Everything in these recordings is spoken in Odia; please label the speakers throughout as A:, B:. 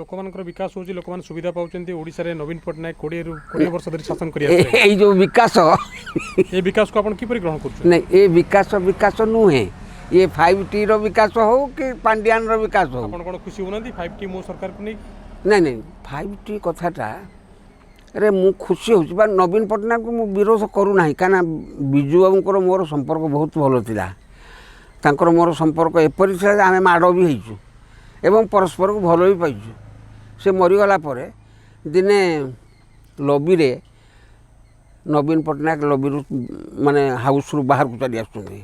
A: लोक विकास होची लोक सुविधा पाउचंती ओडिसा रे नवीन पटनायक 20 वर्ष धरि शासन करिया
B: ए जो विकास
A: ए विकास को आपण किपरि ग्रहण करछु
B: नहीं ए विकास विकास नुहे ये 5T रो विकास हो कि पांड्यान रो विकास हो
A: आपण कोन खुशी होनंती 5T मो सरकार को नहीं
B: नहीं नहीं 5T कथाटा अरे मु खुशी होची बा नवीन पटनायक को मु विरोध करू नाही काना बिजू बाबूकर मोर संपर्क बहुत भलो थिला तांकर मोर संपर्क एपरि थिला आमे माडो भी हेचु एवं परस्पर को भलो भी पाइछु से मरीगला पर दिने लबी रे नवीन पटनायक लबी माने हाउस रु बाहर को चली आसुनी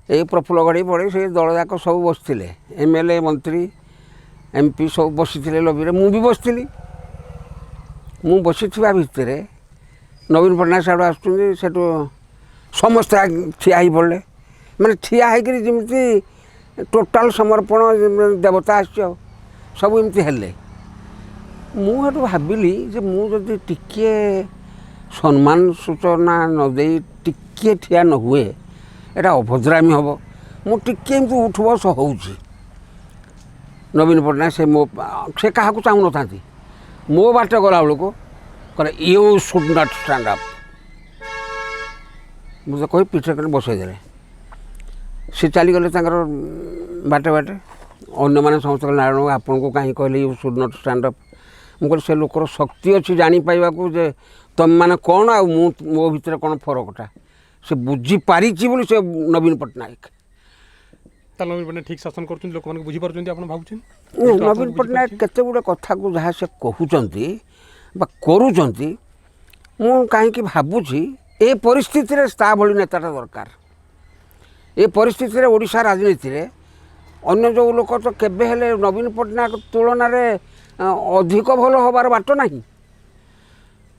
B: ए प्रफुल्ल गढ़ी पड़े से दल जाक सब बसते MLA मंत्री MP सब बसी लबी रे मु भी बसती मु बसी भितर नवीन पटनायक साइड आसुँच से समस्त ठिया ही पड़े माने ठिया होमती टोटाल समर्पण देवता आस सब एमती हेले मुझे भाविली जे मुझे टिके सम्मान सूचना न दे टिके ठिया न हुए एटा अभद्रामी हम मुझे एमती उठ बस हो नवीन पटनायक से क्या चाहूँ था मो बाट गला बेलू कहे you should not stand up मुझे कही पीठ बसईदे सी चलीगले बाटे बाटे अन्य मैंने समस्त नारायण आपन को कहीं कहले you should not stand up मुझे से लोकर शक्ति अच्छी जापाइबा जे तुम मैंने कौन आ मो भर कौन फरकटा से बुझीपारी से नवीन पटनायक
A: नवीन पटनायक ठीक शासन कर लोक बुझी पार्टी भावुन
B: नवीन पटनायक केते गुड़े कथा को जहाँ से कहते करुँच मु कहीं भावुची ए परिस्थिति रे ता भली नेताटा दरकार ए परिस्थिति रे ओडिशा राजनीति रे अन्य जो लोक तो केबे हेले नवीन पटनायक तुलन में अधिक भल हबार बाट नहीं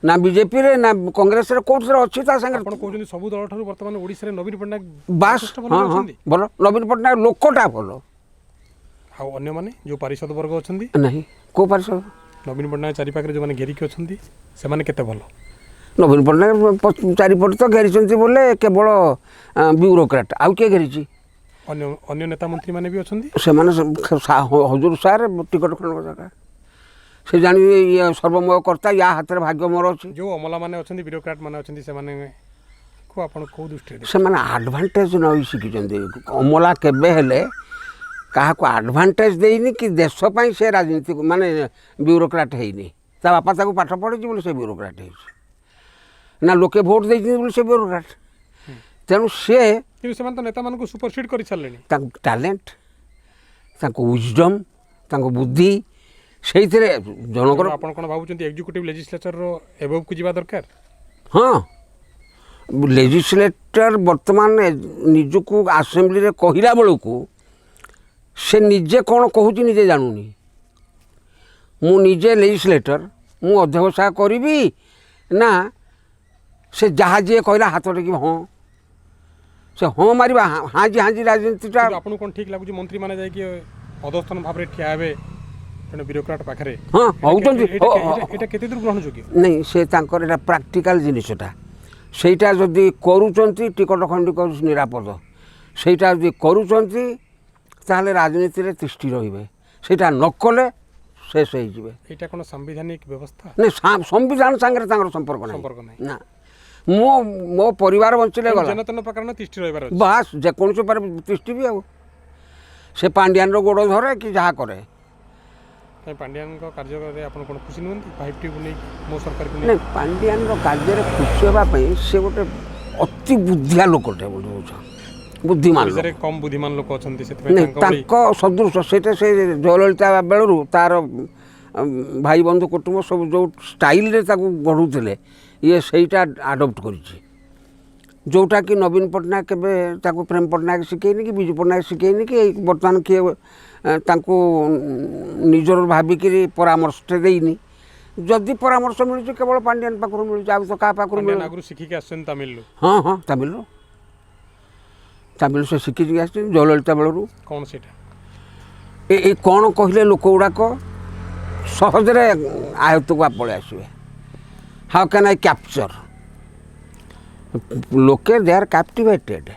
B: ना बीजेपी रे ना कांग्रेस रे कोथरे अछि ता संगे
A: आपण कहउछन सब दल ठारू वर्तमान ओडिसा रे नवीन पटनायक
B: बास हां बोलो नवीन पटनायक लोकटा बोलो
A: हाउ अन्य माने जो पारिषद वर्ग अछंदी
B: नहीं को पारिषद
A: नवीन पटनायक चारि पाखरे जो माने घेरी के अछंदी से माने केते भलो
B: नवीन पटनायक चारिपट तो घेरी बोले केवल ब्यूरोक्राट आउ किए घेरी
A: अन्य अन्य नेता मंत्री माने भी अछंदी
B: से माने हजूर सार टिकट खंड जगह से जानी ये सर्वमय कर्ता या हाथ में भाग्य मोर अच्छी
A: जो अमला माने अछंदी ब्यूरोक्राट माने अछंदी से माने को आपण को दृष्टि
B: से माने एडवांटेज न शिखिचंदी अमला केबे हेले कहा को एडवांटेज देइनी कि देश पई से राजनीति माने ब्यूरोक्राट हेइनी ता बापा ताको पाठ पढ़ी बोले से ब्यूरोक्राट हेइ ना लोके भोट देइनी बोले से ब्यूरोक्राट तेणु से
A: तो नेता मान को सुपरसीड कर छाले
B: टैलेंट विजडम बुद्धि से जनकर
A: आपण कोन भाबुचंती एग्जीक्यूटिव लेजिस्लेचर रो एबव को जीवा दरकार
B: हाँ लेजिस्लेटर वर्तमान निजको आसेम्बली रे कहिला बेलू से निजे कौन कहूँ निजे जानूनी मु निजे लेजिस्लेटर मु अध्यवसाय करी ना से जहाँ जी कहला हाथ टेक हाँ से हाँ मार हाँ जी राजनीति
A: आपको कौन ठीक लगुच मंत्री मैंने जाकि अधस्थान भाव में ठिया हे जन ब्यूरोक्राट पाखे
B: हाँ होती
A: केते दूर ग्रहण योग्य
B: नहीं से प्राक्टिकल जिनटा सेटा जदि करुँच टिकट खंडिक निरापद सेटा जदि करुँच ताहले राजनीति रे तिष्ठि रहिबे सेटा न कले शेष हो
A: एटा कोन संवैधानिक व्यवस्था
B: नहीं संविधान संगे तांगर संपर्क नहीं ना मो परिवार बंचले गला
A: जनतन प्रकार तिष्ठि रहिबार
B: बस जे कोन से पर तिष्ठि भी आउ से पांड्यान रो गोड़ धरे कि जहाँ करे
A: पांड्यान को कार्य करे आपण कोन खुशी नहंती 5T को नहीं मो सरकार को
B: नहीं पांड्यान रो कार्य रे खुशी होबा पई से गोटे अति बुद्धिया लोकटे बोलू बुद्धिमान
A: कम बुद्धिमान लोक अच्छा
B: सदृश से जयललिता बेलू तार भाई बंधु कुटुंब सब जो स्टाइल रे गढ़ुले ये सहीटा आडप्ट कर जोटा कि नवीन पटनायक केबे ताको प्रेम पटनायक शिखेनी कि विजु पटनायक शिखेनी कि बर्तमान किए निजर भाविक परामर्श देनी जदि परामर्श मिलूँ केवल पांड्यान पाखर मिलूँ आ तो क्या पाखर मिलूँ
A: शिखिक तमिल
B: हाँ हाँ तमिल तमिल से शिखिक आस जयललिता बेलू
A: कौन से
B: कौन कहले लोक गुड़ाक सहजरे आयत्त को पलि आसवे हाउ कैन आई कैप्चर लोके दे आर कैप्टिवेटेड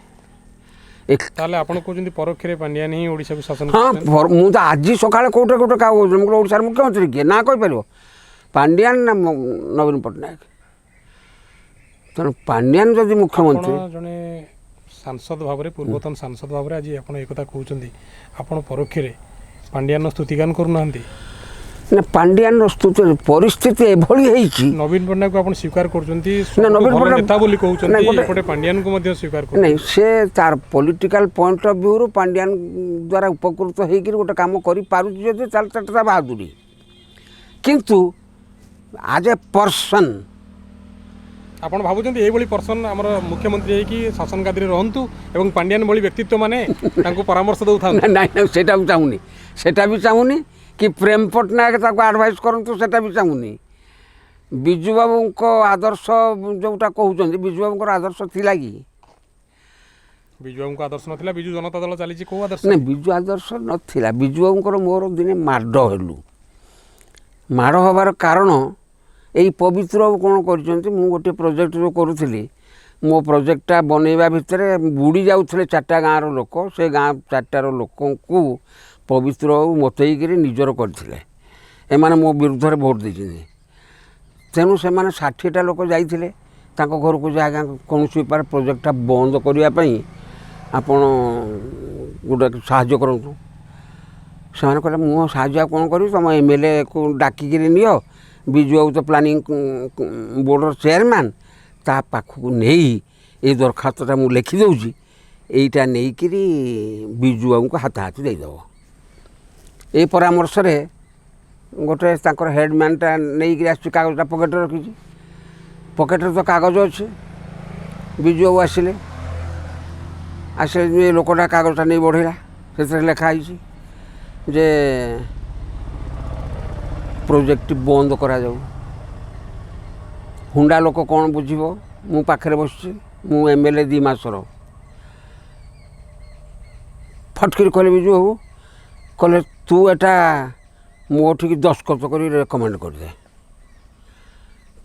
A: ତାହେଲେ ଆପଣ କହୁଛନ୍ତି ପରୋକ୍ଷରେ ପାଣ୍ଡିଆନ ହିଁ ଓଡ଼ିଶାକୁ ଶାସନ
B: ହଁ
A: କରୁଛନ୍ତି?
B: ମୁଁ ତ ଆଜି ସକାଳେ କେଉଁଠି କେଉଁଠି କାହା କହୁଛି ମୁଁ ଓଡ଼ିଶାର ମୁଖ୍ୟମନ୍ତ୍ରୀ କିଏ ନା କହିପାରିବ ପାଣ୍ଡିଆନ ନା ନବୀନ ପଟ୍ଟନାୟକ। ତେଣୁ ପାଣ୍ଡିଆନ ଯଦି ମୁଖ୍ୟମନ୍ତ୍ରୀ
A: ଆପଣ ଜଣେ ସାଂସଦ ଭାବରେ ପୂର୍ବତନ ସାଂସଦ ଭାବରେ ଆଜି ଆପଣ ଏକଥା କହୁଛନ୍ତି ଆପଣ ପରୋକ୍ଷରେ ପାଣ୍ଡିଆନର ସ୍ତୁତିଗାନ କରୁନାହାନ୍ତି?
B: ନା ପାଣ୍ଡିଆନର ସ୍ତୁତି ପରିସ୍ଥିତି ଏଭଳି ହେଇଛି।
A: ନବୀନ ପଟ୍ଟନାୟକକୁ ଆପଣ ସ୍ୱୀକାର କରୁଛନ୍ତି
B: ନା, ନବୀନ
A: ଭଲ
B: ପଟ୍ଟନାୟକ-
A: ନେତା ବୋଲି
B: ନା,
A: କହୁଛନ୍ତି,
B: ଗୋଟେ-
A: ଏପଟେ ପାଣ୍ଡିଆନକୁ ମଧ୍ୟ ସ୍ୱୀକାର କରୁଛନ୍ତି।
B: ନାଇଁ ସେ ତାର ପଲିଟିକାଲ ପଏଣ୍ଟ ଅଫ୍ ଭ୍ୟୁରୁ ପାଣ୍ଡିଆନ ଦ୍ୱାରା ଉପକୃତ ହେଇକିରି ଗୋଟେ କାମ କରିପାରୁଛି ଯଦି ତାହେଲେ ସେଟା ତା ବାହାଦୁରୀ। କିନ୍ତୁ ଆଜ୍ ଏ ପର୍ସନ୍
A: ଆପଣ ଭାବୁଛନ୍ତି ଏଇଭଳି ପର୍ସନ ଆମର ମୁଖ୍ୟମନ୍ତ୍ରୀ ହେଇକି ଶାସନ ଗାଦିରେ ରହନ୍ତୁ ଏବଂ ପାଣ୍ଡିଆନ ଭଳି ବ୍ୟକ୍ତିତ୍ୱ ମାନେ ତାଙ୍କୁ ପରାମର୍ଶ ଦେଉଥାନ୍ତୁ?
B: ନାଇଁ ନାଇଁ ସେଇଟା ବି ଚାହୁଁନି, ସେଇଟା ବି ଚାହୁଁନି କି ପ୍ରେମ ପଟ୍ଟନାୟକ ତାକୁ ଆଡ଼ଭାଇସ୍ କରନ୍ତୁ ସେଇଟା ବି ଚାହୁଁନି। ବିଜୁବାବୁଙ୍କ ଆଦର୍ଶ ଯେଉଁଟା କହୁଛନ୍ତି ବିଜୁବାବୁଙ୍କର ଆଦର୍ଶ ଥିଲା କି?
A: ବିଜୁବାବୁଙ୍କ ଆଦର୍ଶ ନଥିଲା, ବିଜୁ ଜନତା ଦଳ ଚାଲିଛି କୋଉ ଆଦର୍ଶ?
B: ନାଇଁ ବିଜୁ ଆଦର୍ଶ ନଥିଲା। ବିଜୁବାବୁଙ୍କର ମୋର ଦିନେ ମାଡ଼ ହେଲୁ। ମାଡ଼ ହେବାର କାରଣ ଏଇ ପବିତ୍ର ବାବୁ କ'ଣ କରିଛନ୍ତି, ମୁଁ ଗୋଟିଏ ପ୍ରୋଜେକ୍ଟ ଯେଉଁ କରୁଥିଲି ମୋ ପ୍ରୋଜେକ୍ଟଟା ବନେଇବା ଭିତରେ ବୁଡ଼ି ଯାଉଥିଲେ 4ଟା ଗାଁର ଲୋକ। ସେ ଗାଁ 4ଟାର ଲୋକଙ୍କୁ ପବିତ୍ର ବାବୁ ମତେଇକିରି ନିଜର କରିଥିଲେ। ଏମାନେ ମୋ ବିରୁଦ୍ଧରେ ଭୋଟ୍ ଦେଇଛନ୍ତି। ତେଣୁ ସେମାନେ 60ଟା ଲୋକ ଯାଇଥିଲେ ତାଙ୍କ ଘରକୁ ଯେ ଆଜ୍ଞା କୌଣସି ଉପାୟରେ ପ୍ରୋଜେକ୍ଟଟା ବନ୍ଦ କରିବା ପାଇଁ ଆପଣ ଗୋଟେ ସାହାଯ୍ୟ କରନ୍ତୁ। ସେମାନେ କହିଲେ ମୁଁ ସାହାଯ୍ୟ କ'ଣ କରିବି, ତୁମ MLAକୁ ଡାକିକିରି ନିଅ, ବିଜୁବାବୁ ତ ପ୍ଲାନିଂ ବୋର୍ଡ଼ର ଚେୟାରମ୍ୟାନ୍, ତା ପାଖକୁ ନେଇ ଏଇ ଦରଖାସ୍ତଟା ମୁଁ ଲେଖିଦେଉଛି, ଏଇଟା ନେଇକିରି ବିଜୁବାବୁଙ୍କୁ ହାତାହାତି ଦେଇଦେବ। ଏଇ ପରାମର୍ଶରେ ଗୋଟେ ତାଙ୍କର ହେଡ଼ମ୍ୟାନ୍ଟା ନେଇକିରି ଆସିଛି, କାଗଜଟା ପକେଟରେ ରଖିଛି। ପକେଟରେ ତ କାଗଜ ଅଛି। ବିଜୁବାବୁ ଆସିଲେ ଏ ଲୋକଟା କାଗଜଟା ନେଇ ବଢ଼େଇଲା। ସେଥିରେ ଲେଖା ହେଇଛି ଯେ ପ୍ରୋଜେକ୍ଟଟି ବନ୍ଦ କରାଯାଉ। ହୁଣ୍ଡା ଲୋକ କ'ଣ ବୁଝିବ, ମୁଁ ପାଖରେ ବସିଛି, ମୁଁ MLA 2 ମାସର। ଫଟକିରି କହିଲେ ବିଜୁବାବୁ, କହିଲେ ତୁ ଏଟା ମୋ ଠିକି ଦସ୍ତଖତ କରି ରେକମେଣ୍ଡ କରିଦେ।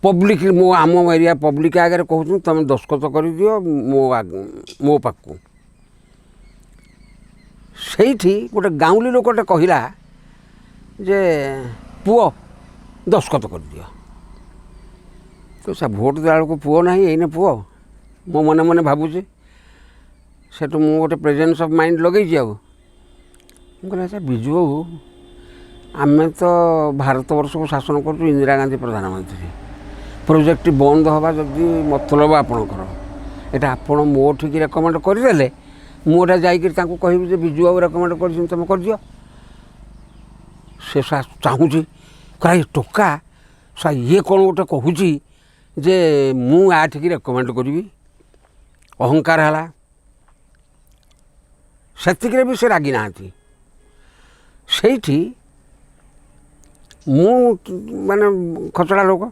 B: ପବ୍ଲିକ ଆମ ଏରିଆ ପବ୍ଲିକ ଆଗରେ କହୁଛନ୍ତି ତୁମେ ଦସ୍ତଖତ କରିଦିଅ ମୋ ପାଖକୁ। ସେଇଠି ଗୋଟେ ଗାଉଁଲି ଲୋକଟେ କହିଲା ଯେ ପୁଅ ଦସ୍ତଖତ କରିଦିଅ। ତ ସେ ଭୋଟ୍ ଦେଲା ବେଳକୁ ପୁଅ ନାହିଁ, ଏଇନେ ପୁଅ ମୋ ମନେ ମନେ ଭାବୁଛି। ସେଠୁ ମୁଁ ଗୋଟେ ପ୍ରେଜେନ୍ସ ଅଫ୍ ମାଇଣ୍ଡ ଲଗେଇଛି। ଆଉ ମୁଁ କହିଲି ଆଚ୍ଛା ବିଜୁବାବୁ, ଆମେ ତ ଭାରତବର୍ଷକୁ ଶାସନ କରୁଛୁ, ଇନ୍ଦିରା ଗାନ୍ଧୀ ପ୍ରଧାନମନ୍ତ୍ରୀ। ପ୍ରୋଜେକ୍ଟଟି ବନ୍ଦ ହେବା ଯଦି ମତଲବ ଆପଣଙ୍କର, ଏଇଟା ଆପଣ ମୋ ଠିକି ରେକମେଣ୍ଡ କରିଦେଲେ ମୁଁ ଏଇଟା ଯାଇକିରି ତାଙ୍କୁ କହିବି ଯେ ବିଜୁବାବୁ ରେକମେଣ୍ଡ କରିଛନ୍ତି ତୁମେ କରିଦିଅ। ସେ ଚାହୁଁଛି କାହିଁ ଟୋକା ଇଏ କ'ଣ ଗୋଟେ କହୁଛି ଯେ ମୁଁ ଠିକି ରେକମେଣ୍ଡ କରିବି। ଅହଙ୍କାର ହେଲା। ସେତିକିରେ ବି ସେ ରାଗି ନାହାନ୍ତି। ସେଇଠି ମୁଁ ମାନେ ଖଚଡ଼ା ଲୋକ,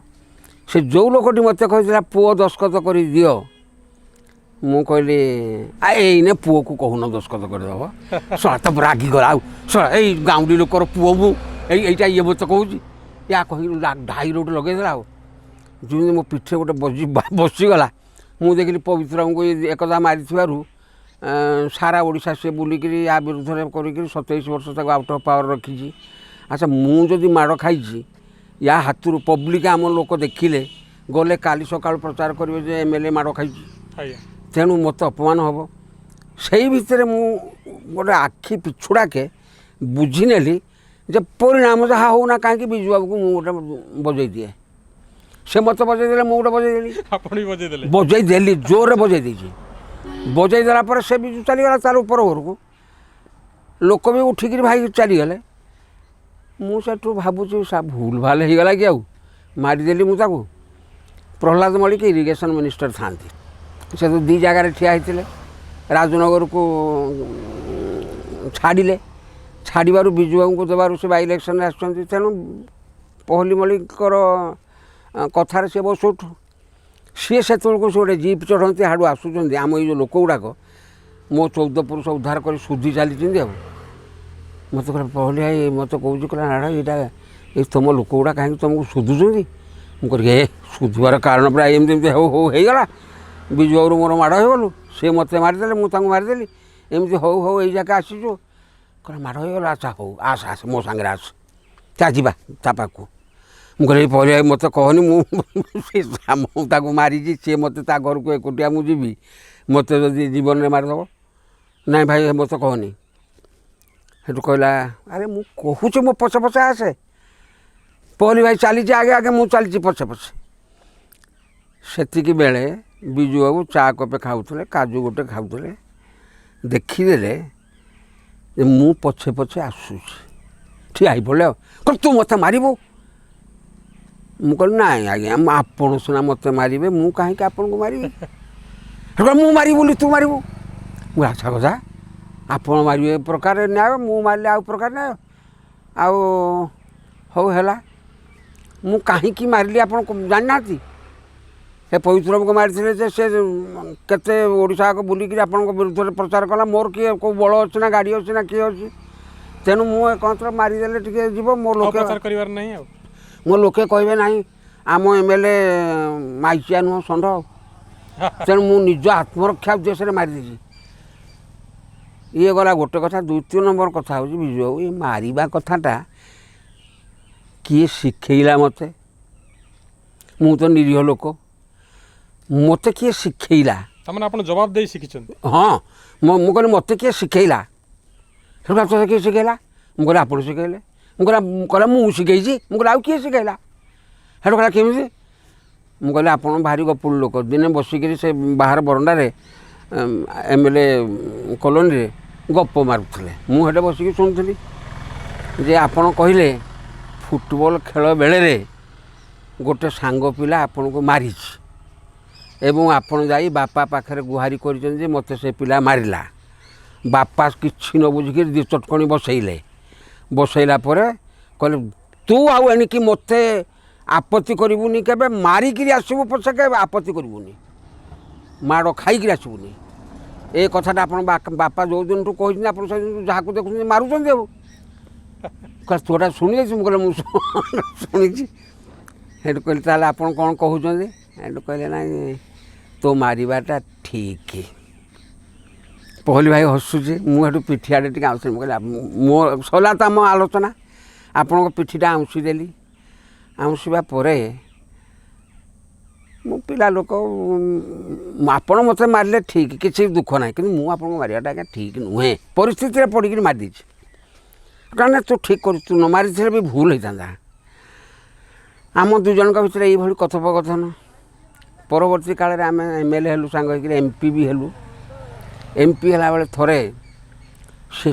B: ସେ ଯେଉଁ ଲୋକଟି ମୋତେ କହିଥିଲା ପୁଅ ଦସ୍ତଖତ କରିଦିଅ, ମୁଁ କହିଲି ଏଇନେ ପୁଅକୁ କହୁନ ଦସ୍ତଖତ କରିଦେବ। ଶଳା ତ ରାଗିଗଲା। ଆଉ ଶଳା ଏଇ ଗାଉଁଲି ଲୋକର ପୁଅ ମୁଁ ଏଇଟା ଇଏ ମୋତେ କହୁଛି, ୟା କହିକି ଢାଇ ରୋଟି ଲଗେଇଦେଲା। ଆଉ ଯେମିତି ମୋ ପିଠିରେ ଗୋଟେ ବସିଗଲା। ମୁଁ ଦେଖିଲି ପବିତ୍ରଙ୍କୁ ଏକଦା ମାରିଥିବାରୁ ସାରା ଓଡ଼ିଶା ସେ ବୁଲିକିରି ୟା ବିରୁଦ୍ଧରେ କରିକିରି 27 ବର୍ଷ ତାକୁ ଆଉଟ୍ ଅଫ୍ ପାୱାର ରଖିଛି। ଆଚ୍ଛା ମୁଁ ଯଦି ମାଡ଼ ଖାଇଛି ୟା ହାତରୁ, ପବ୍ଲିକ ଆମ ଲୋକ ଦେଖିଲେ ଗଲେ କାଲି ସକାଳୁ ପ୍ରଚାର କରିବେ ଯେ MLA ମାଡ଼ ଖାଇଛି, ତେଣୁ ମୋତେ ଅପମାନ ହେବ। ସେଇ ଭିତରେ ମୁଁ ଗୋଟେ ଆଖି ପିଛୁଡ଼ାକେ ବୁଝିନେଲି ଯେ ପରିଣାମ ଯାହା ହେଉନା କାହିଁକି ବିଜୁବାବୁକୁ ମୁଁ ଗୋଟେ ବଜେଇ ଦିଏ। ସେ ମୋତେ ବଜେଇ ଦେଲେ, ମୁଁ ଗୋଟେ ବଜେଇ ଦେଲି।
A: ଆପଣ ବି ବଜେଇ ଦେଲେ? ବଜେଇ
B: ଦେଲି, ଜୋରରେ ବଜେଇ ଦେଇଛି। ବଜେଇ ଦେଲା ପରେ ସେ ବିଜୁ ଚାଲିଗଲା ତାର ଉପର ଘରକୁ। ଲୋକ ବି ଉଠିକିରି ଭାଇ ଚାଲିଗଲେ। ମୁଁ ସେଠୁ ଭାବୁଛି ଭୁଲ ଭାଲ ହେଇଗଲା କି, ଆଉ ମାରିଦେଲି ମୁଁ ତାକୁ। ପ୍ରହ୍ଲାଦ ମଲ୍ଲିକ ଇରିଗେସନ୍ ମିନିଷ୍ଟର ଥାଆନ୍ତି। ସେ ତ 2 ଜାଗାରେ ଠିଆ ହେଇଥିଲେ। ରାଜନଗରକୁ ଛାଡ଼ିଲେ, ଛାଡ଼ିବାରୁ ବିଜୁବାବୁଙ୍କୁ ଦେବାରୁ ସେ ବାଇ ଇଲେକ୍ସନରେ ଆସୁଛନ୍ତି। ତେଣୁ ପହଲି ମଲ୍ଲିକଙ୍କର କଥାରେ ସେ ବସଉଠୁ। ସିଏ ସେତେବେଳକୁ ସେ ଗୋଟେ ଜିପ୍ ଚଢ଼ନ୍ତି, ହାଡ଼ୁ ଆସୁଛନ୍ତି। ଆମ ଏଇ ଯେଉଁ ଲୋକ ଗୁଡ଼ାକ ମୋ 14 ପୁରୁଷ ଉଦ୍ଧାର କରି ଶୁଦ୍ଧି ଚାଲିଛନ୍ତି। ଆଉ ମୋତେ କହିଲେ ପହଲି ଭାଇ ମୋତେ କହୁଛି, କହିଲା ନାଡ଼ା ଏଇଟା ଏଇ ତୁମ ଲୋକ ଗୁଡ଼ା କାହିଁକି ତୁମକୁ ଶୁଧୁଛନ୍ତି? ମୁଁ କହିଲି ଶୁଧିବାର କାରଣ ପୁରା ଏମିତି ହେଇଗଲା। ବିଜୁବାବୁରୁ ମୋର ମାଡ଼ ହେଇଗଲୁ, ସେ ମୋତେ ମାରିଦେଲେ, ମୁଁ ତାଙ୍କୁ ମାରିଦେଲି। ଏମିତି ହଉ ହଉ ଏଇ ଜାଗା ଆସିଛୁ କହିଲା ମାଡ଼ ହେଇଗଲା ଆଚ୍ଛା ହଉ ଆସ ଆସ ମୋ ସାଙ୍ଗରେ ଆସ ଚା ଯିବା ତା ପାଖକୁ ମୁଁ କହିଲି ପରେ ମୋତେ କହନି ମୁଁ ମୁଁ ତାକୁ ମାରିଛି ସିଏ ମୋତେ ତା ଘରକୁ ଏକୁଟିଆ ମୁଁ ଯିବି ମୋତେ ଯଦି ଜୀବନରେ ମାରିଦେବ ନାଇଁ ଭାଇ ମୋତେ କହନି ସେଠୁ କହିଲା ଆରେ ମୁଁ କହୁଛି ମୋ ପଛେ ପଛେ ଆସେ ପହଲି ଭାଇ ଚାଲିଛି ଆଗେ ଆଗେ ମୁଁ ଚାଲିଛି ପଛେ ପଛେ ସେତିକି ବେଳେ ବିଜୁ ବାବୁ ଚା କପେ ଖାଉଥିଲେ କାଜୁ ଗୋଟେ ଖାଉଥିଲେ ଦେଖିଦେଲେ ଯେ ମୁଁ ପଛେ ପଛେ ଆସୁଛି ଠିଆ ହେଇପଡ଼ିଲେ ଆଉ କହିଲେ ତୁ ମୋତେ ମାରିବୁ ମୁଁ କହିଲି ନାଇଁ ଆଜ୍ଞା ଆପଣ ସିନା ମୋତେ ମାରିବେ ମୁଁ କାହିଁକି ଆପଣଙ୍କୁ ମାରିବି ମୁଁ ମାରିବି ବୋଲି ତୁ ମାରିବୁ ମୁଁ ଆଚ୍ଛା କଥା ଆପଣ ମାରିବେ ଏ ପ୍ରକାର ନ୍ୟାୟ ମୁଁ ମାରିଲେ ଆଉ ପ୍ରକାର ନ୍ୟାୟ ଆଉ ହଉ ହେଲା ମୁଁ କାହିଁକି ମାରିଲି ଆପଣ ଜାଣିନାହାନ୍ତି ସେ ପବିତ୍ରବାବୁଙ୍କୁ ମାରିଥିଲେ ଯେ ସେ କେତେ ଓଡ଼ିଶା ଯାକ ବୁଲିକିରି ଆପଣଙ୍କ ବିରୁଦ୍ଧରେ ପ୍ରଚାର କଲା ମୋର କିଏ କେଉଁ ବଳ ଅଛି ନା ଗାଡ଼ି ଅଛି ନା କିଏ ଅଛି ତେଣୁ ମୁଁ ଏକମାତ୍ର ମାରିଦେଲେ ଟିକେ ଯିବ ମୋ ଲୋକେ
A: କରିବାର ନାହିଁ ଆଉ
B: ମୋ ଲୋକେ କହିବେ ନାହିଁ ଆମ MLA ମାଇଚିଆ ନୁହଁ ଷଣ୍ଢ ତେଣୁ ମୁଁ ନିଜ ଆତ୍ମରକ୍ଷା ଉଦ୍ଦେଶ୍ୟରେ ମାରିଦେଇଛି ଇଏ ଗଲା ଗୋଟେ କଥା ଦ୍ୱିତୀୟ ନମ୍ବର କଥା ହେଉଛି ବିଜୁ ବାବୁ ଏ ମାରିବା କଥାଟା କିଏ ଶିଖେଇଲା ମୋତେ ମୁଁ ତ ନିରୀହ ଲୋକ ମୋତେ କିଏ ଶିଖେଇଲା
A: ତାମାନେ ଆପଣ ଜବାବ ଦେଇ ଶିଖିଛନ୍ତି
B: ହଁ ମୁଁ କହିଲି ମୋତେ କିଏ ଶିଖେଇଲା ସେଠୁ ତୋତେ କିଏ ଶିଖେଇଲା ମୁଁ କହିଲି ଆପଣ ଶିଖେଇଲେ ମୁଁ କହିଲା ମୁଁ ଶିଖେଇଛି ମୁଁ କହିଲି ଆଉ କିଏ ଶିଖେଇଲା ସେଠୁ କହିଲା କେମିତି ମୁଁ କହିଲି ଆପଣ ଭାରି ଗପୁଳ ଲୋକ ଦିନେ ବସିକିରି ସେ ବାହାର ବରଣ୍ଡାରେ MLA କଲୋନୀରେ ଗପ ମାରୁଥିଲେ ମୁଁ ସେଠି ବସିକି ଶୁଣୁଥିଲି ଯେ ଆପଣ କହିଲେ ଫୁଟବଲ ଖେଳ ବେଳରେ ଗୋଟେ ସାଙ୍ଗ ପିଲା ଆପଣଙ୍କୁ ମାରିଛି ଏବଂ ଆପଣ ଯାଇ ବାପା ପାଖରେ ଗୁହାରି କରିଛନ୍ତି ଯେ ମୋତେ ସେ ପିଲା ମାରିଲା ବାପା କିଛି ନ ବୁଝିକିରି ଦୁଇ ଚଟକଣି ବସେଇଲା ପରେ କହିଲେ ତୁ ଆଉ ଏଣିକି ମୋତେ ଆପତ୍ତି କରିବୁନି କେବେ ମାରିକିରି ଆସିବୁ ପଛକେ ଆପତ୍ତି କରିବୁନି ମାଡ଼ ଖାଇକିରି ଆସିବୁନି ଏ କଥାଟା ଆପଣ ବାପା ଯେଉଁ ଦିନଠୁ କହିଛନ୍ତି ଆପଣ ସେଦିନଠୁ ଯାହାକୁ ଦେଖୁଛନ୍ତି ମାରୁଛନ୍ତି ଆଉ କହିଲେ ତୁ ଏଟା ଶୁଣିଯାଇଛୁ ମୁଁ କହିଲେ ମୁଁ ଶୁଣିଛି ସେଠୁ କହିଲେ ତାହେଲେ ଆପଣ କ'ଣ କହୁଛନ୍ତି ସେଠୁ କହିଲେ ନାଇଁ ତୋ ମାରିବାଟା ଠିକ୍ ପହଲି ଭାଇ ହସୁଛି ମୁଁ ସେଠୁ ପିଠିଆଡ଼େ ଟିକେ ଆଉଁସିଲି ମୁଁ କହିଲି ମୋ ସରିଲା ତ ଆମ ଆଲୋଚନା ଆପଣଙ୍କ ପିଠିଟା ଆଉଁସି ଦେଲି ଆଉଁସିବା ପରେ ମୁଁ ପିଲା ଲୋକ ଆପଣ ମୋତେ ମାରିଲେ ଠିକ୍ କିଛି ଦୁଃଖ ନାହିଁ କିନ୍ତୁ ମୁଁ ଆପଣଙ୍କୁ ମାରିବାଟା ଆଜ୍ଞା ଠିକ୍ ନୁହେଁ ପରିସ୍ଥିତିରେ ପଡ଼ିକିରି ମାରିଦେଇଛି କାରଣ ତୁ ଠିକ୍ କରୁଛୁ ତୁ ନ ମାରିଥିଲେ ବି ଭୁଲ ହେଇଥାନ୍ତା ଆମ ଦୁଇ ଜଣଙ୍କ ଭିତରେ ଏଇଭଳି କଥୋପକଥନ ପରବର୍ତ୍ତୀ କାଳରେ ଆମେ MLA ହେଲୁ ସାଙ୍ଗ ହେଇକିରି MP ବି ହେଲୁ MP ହେଲାବେଳେ ଥରେ ସେ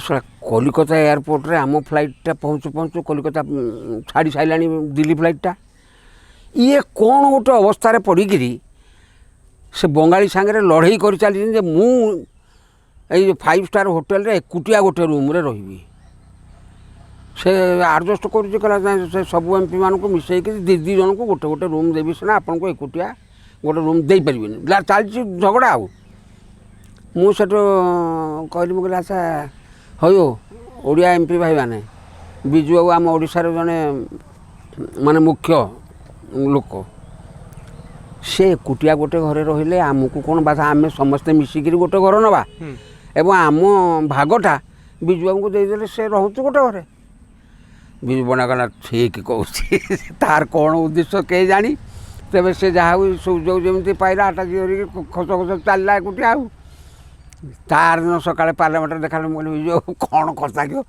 B: କଲିକତା ଏୟାରପୋର୍ଟରେ ଆମ ଫ୍ଲାଇଟ୍ଟା ପହଞ୍ଚୁ ପହଞ୍ଚୁ କଲିକତା ଛାଡ଼ି ସାରିଲାଣି ଦିଲ୍ଲୀ ଫ୍ଲାଇଟ୍ଟା ଇଏ କ'ଣ ଗୋଟେ ଅବସ୍ଥାରେ ପଡ଼ିକିରି ସେ ବଙ୍ଗାଳୀ ସାଙ୍ଗରେ ଲଢ଼େଇ କରି ଚାଲିଛନ୍ତି ଯେ ମୁଁ ଏଇ 5 ଷ୍ଟାର୍ ହୋଟେଲରେ ଏକୁଟିଆ ଗୋଟେ ରୁମ୍ରେ ରହିବି ସେ ଆଡ଼ଜଷ୍ଟ କରୁଛି କହିଲା ସେ ସବୁ MP ମାନଙ୍କୁ ମିଶାଇକିରି ଦୁଇ ଜଣଙ୍କୁ ଗୋଟେ ଗୋଟେ ରୁମ୍ ଦେବି ସିନା ଆପଣଙ୍କୁ ଏକୁଟିଆ ଗୋଟେ ରୁମ୍ ଦେଇପାରିବିନି ଚାଲିଛି ଝଗଡ଼ା ଆଉ ମୁଁ ସେଠୁ କହିଲି ମୁଁ କହିଲି ଆଚ୍ଛା ହଉ ଓଡ଼ିଆ MP ଭାଇମାନେ ବିଜୁ ବାବୁ ଆମ ଓଡ଼ିଶାର ଜଣେ ମାନେ ମୁଖ୍ୟ ଲୋକ ସେ ଏକୁଟିଆ ଗୋଟେ ଘରେ ରହିଲେ ଆମକୁ କ'ଣ ବାଧା ଆମେ ସମସ୍ତେ ମିଶିକିରି ଗୋଟେ ଘର ନେବା ଏବଂ ଆମ ଭାଗଟା ବିଜୁ ବାବୁଙ୍କୁ ଦେଇଦେଲେ ସେ ରହୁଛୁ ଗୋଟେ ଘରେ ବିଜୁ ବଣା ଗଲା ଠିକ୍ କହୁଛି ତାର କ'ଣ ଉଦ୍ଦେଶ୍ୟ କେହି ଜାଣି ତେବେ ସେ ଯାହା ହଉ ସୁଯୋଗ ଯେମିତି ପାଇଲା ଆଟା ଧରିକି ଖସ ଖସ ଚାଲିଲା ଏକୁଟିଆ ଆଉ ତାର ଦିନ ସକାଳେ ପାର୍ଲାମେଣ୍ଟରେ ଦେଖାଲେ ମୁଁ କହିଲି ବିଜୁ ବାବୁ କ'ଣ କଥା କିଅ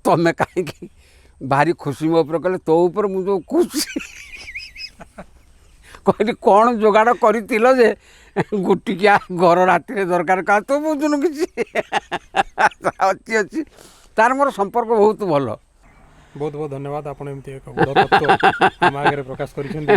B: ତମେ କାହିଁକି ଭାରି ଖୁସି ମୋ ଉପରେ କହିଲେ ତୋ ଉପରେ ମୁଁ ଯେଉଁ ଖୁସି କହିଲି କ'ଣ ଯୋଗାଡ଼ କରିଥିଲ ଯେ ଗୋଟିକିଆ ଘର ରାତିରେ ଦରକାର କାହା ତୁ ବୁଝୁନୁ କିଛି ଅଛି ତାର ମୋର ସମ୍ପର୍କ ବହୁତ ଭଲ
A: ବହୁତ ବହୁତ ଧନ୍ୟବାଦ ଆପଣ ଏମିତି ଏକ ବଡ଼ ତତ୍ତ୍ୱ ଆମ ଆଗରେ ପ୍ରକାଶ କରିଛନ୍ତି